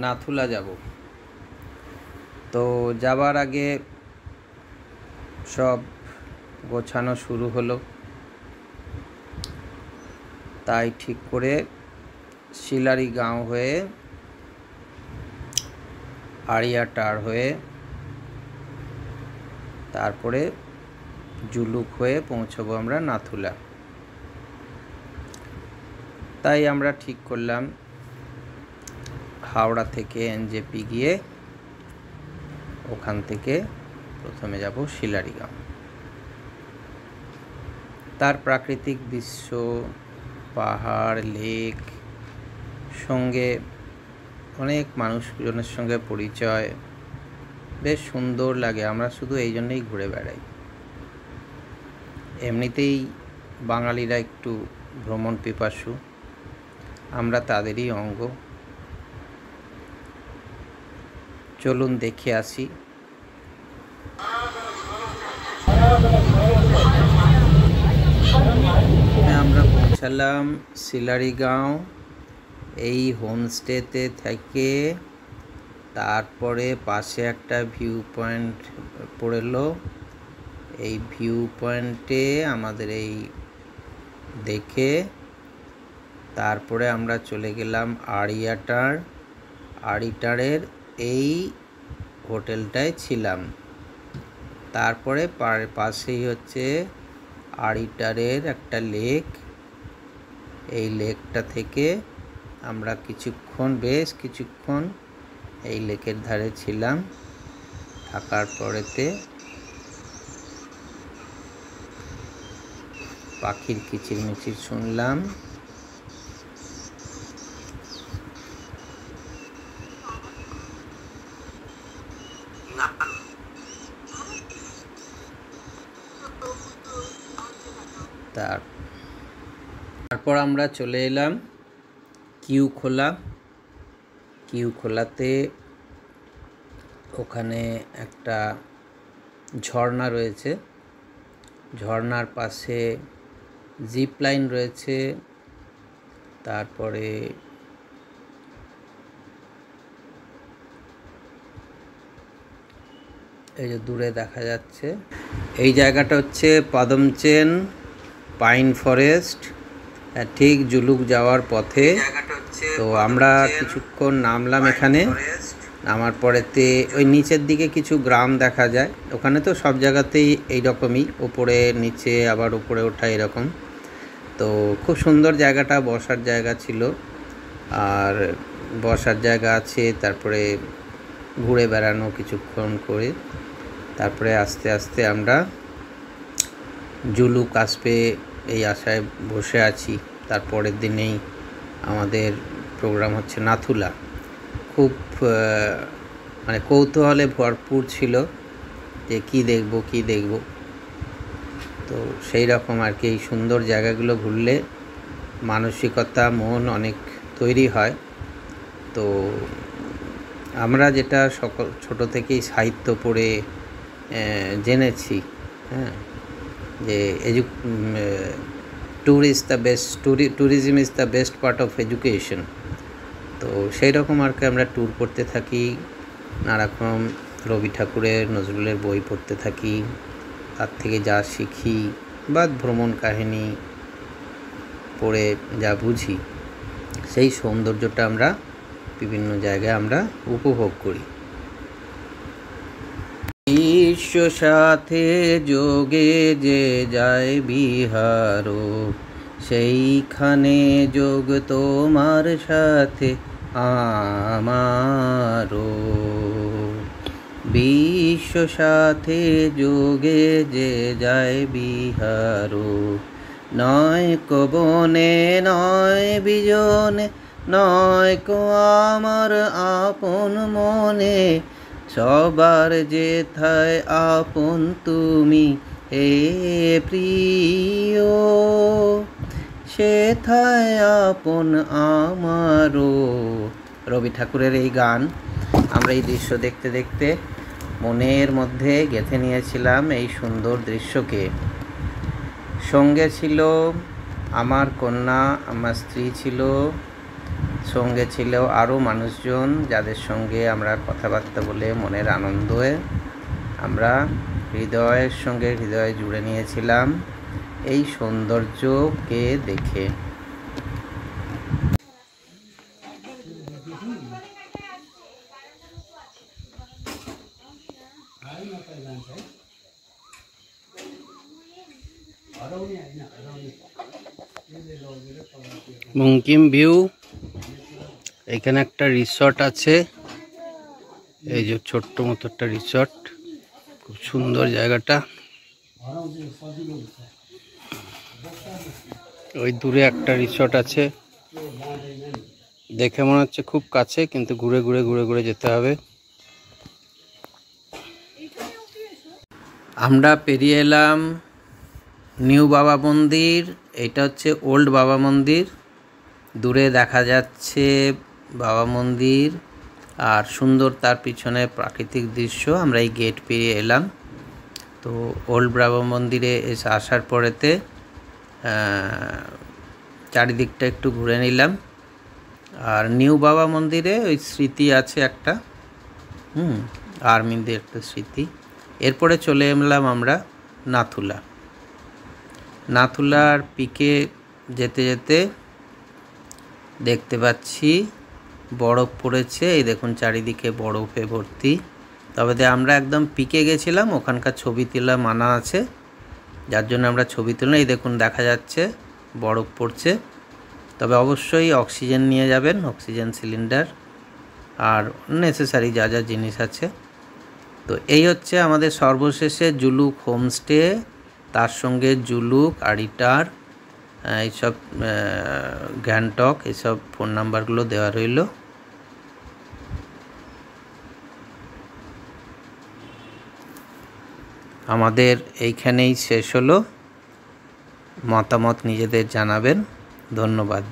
নাথুলা যাব। তো যাবার আগে সব গোছানো শুরু হলো, তাই ঠিক করে শিলারি গাঁও হয়ে আড়িয়াটার হয়ে তারপরে জুলুক হয়ে পৌঁছবো আমরা নাথুলা। তাই আমরা ঠিক করলাম হাওড়া থেকে এনজেপি গিয়ে ওখান থেকে প্রথমে যাব শিলারি গাঁও। তার প্রাকৃতিক দৃশ্য, পাহাড়, লেক, সঙ্গে অনেক মানুষজনের সঙ্গে পরিচয়, বেশ সুন্দর লাগে। আমরা শুধু এই জন্যই ঘুরে বেড়াই। এমনিতেই বাঙালিরা একটু ভ্রমণ পিপাসু, আমরা তাদেরই অঙ্গ। চলুন দেখে আসি। আমরা পৌঁছালাম শিলারি গাঁও। এই হোমস্টেতে থেকে তারপরে পাশে একটা ভিউ পয়েন্ট পড়লো। এই ভিউ পয়েন্টে আমাদের এই দেখে তারপরে আমরা চলে গেলাম আড়িটারের এই হোটেলটায় ছিলাম। তারপরে পাশেই হচ্ছে আড়িটারের একটা লেক। এই লেকটা থেকে আমরা বেশ কিছুক্ষণ এই লেকের ধারে ছিলাম। থাকার পরেতে পাখির কিচিরমিচির শুনলাম। তারপর আমরা চলে এলাম কিউ খোলাতে। ওখানে একটা ঝর্ণা রয়েছে, ঝর্ণার পাশে জিপ লাইন রয়েছে। তারপরে এই যে দূরে দেখা যাচ্ছে, এই জায়গাটা হচ্ছে পাদমচেন পাইন ফরেস্ট, ঠিক জুলুক যাওয়ার পথে। তো আমরা কিছুক্ষণ নামলাম এখানে। নামার পরেতে ওই নিচের দিকে কিছু গ্রাম দেখা যায়। ওখানে তো সব জায়গাতেই এইরকমই, ওপরে নিচে আবার উপরে ওঠা এরকম। তো খুব সুন্দর জায়গাটা, বসার জায়গা ছিল, আর বসার জায়গা আছে। তারপরে ঘুরে বেড়ানো কিছুক্ষণ করে তারপরে আস্তে আস্তে আমরা জুলুক আসবে এই আশায় বসে আছি। তারপরের দিনেই আমাদের প্রোগ্রাম হচ্ছে নাথুলা। খুব মানে কৌতূহলে ভরপুর ছিল যে কি দেখব। তো সেই রকম আর কি। এই সুন্দর জায়গাগুলো ঘুরলে মানসিকতা, মন অনেক তৈরি হয়। তো আমরা যেটা ছোট থেকেই সাহিত্য পড়ে জেনেছি, হ্যাঁ, যে tourism is the best part of education. তো সেই রকম আর কি আমরা ট্যুর করতে থাকি, নানারকম রবি ঠাকুরের, নজরুলের বই পড়তে থাকি। তার থেকে যা শিখি বা ভ্রমণ কাহিনী পড়ে যা বুঝি, সেই সৌন্দর্যটা আমরা বিভিন্ন জায়গায় আমরা উপভোগ করি। বিশ্ব সাথে যোগে যে যায় বিহার, সেইখানে যোগ তোমার সাথে আমারও। বিশ্ব সাথে যোগে যে যায় বিহার, নয় কো বনে নয় বিজনে, নয় কো আমার আপন মনে, সবার যেথায় আপন তুমি হে প্রিয়, সেথায় আপন আমারও। রবি ঠাকুরের এই গান আমরা এই দৃশ্য দেখতে দেখতে মনের মধ্যে গেঁথে নিয়েছিলাম এই সুন্দর দৃশ্যকে। সঙ্গে ছিল আমার কন্যা, আমার স্ত্রী ছিল, সঙ্গে ছিল আরও মানুষজন, যাদের সঙ্গে আমরা কথাবার্তা বলে মনের আনন্দে আমরা হৃদয়ের সঙ্গে হৃদয় জুড়ে নিয়েছিলাম এই সৌন্দর্যকে দেখে। বঙ্কিম ভিউ, এখানে একটা রিসর্ট আছে, এই যে ছোট্ট মতো একটা রিসর্ট, খুব সুন্দর জায়গাটা। ওই দূরে একটা রিসর্ট আছে, দেখে মনে হচ্ছে খুব কাছে, কিন্তু ঘুরে ঘুরে ঘুরে ঘুরে যেতে হবে। আমরা পেরিয়ে এলাম নিউ বাবা মন্দির, এটা হচ্ছে ওল্ড বাবা মন্দির। দূরে দেখা যাচ্ছে বাবা মন্দির আর সুন্দর তার পিছনে প্রাকৃতিক দৃশ্য। আমরা এই গেট পেরিয়ে এলাম। তো ওল্ড বাবা মন্দিরে এসে আসার পরেতে চারিদিকটা একটু ঘুরে নিলাম। আর নিউ বাবা মন্দিরে ওই স্মৃতি আছে একটা, আর্মিদের একটা স্মৃতি। এরপরে চলে এলাম আমরা নাথুলা। নাথুলার পিকে যেতে যেতে দেখতে পাচ্ছি বরফ পড়েছে, এই দেখুন চারিদিকে বরফে ভর্তি। তবে আমরা একদম পিকে গেছিলাম, ওখানকার ছবি তোলা মানা আছে, যার জন্য আমরা ছবি তুললাম। এই দেখুন দেখা যাচ্ছে বরফ পড়ছে। তবে অবশ্যই অক্সিজেন নিয়ে যাবেন, অক্সিজেন সিলিন্ডার আর নেসেসারি যা যা জিনিস আছে। তো এই হচ্ছে আমাদের সর্বশেষে জুলুক হোমস্টে, তার সঙ্গে জুলুক, আড়িটার, এইসব গ্যাংটক, এইসব ফোন নাম্বারগুলো দেওয়া রইল। আমাদের এইখানেই শেষ হলো। মতামত নিজেদের জানাবেন। ধন্যবাদ।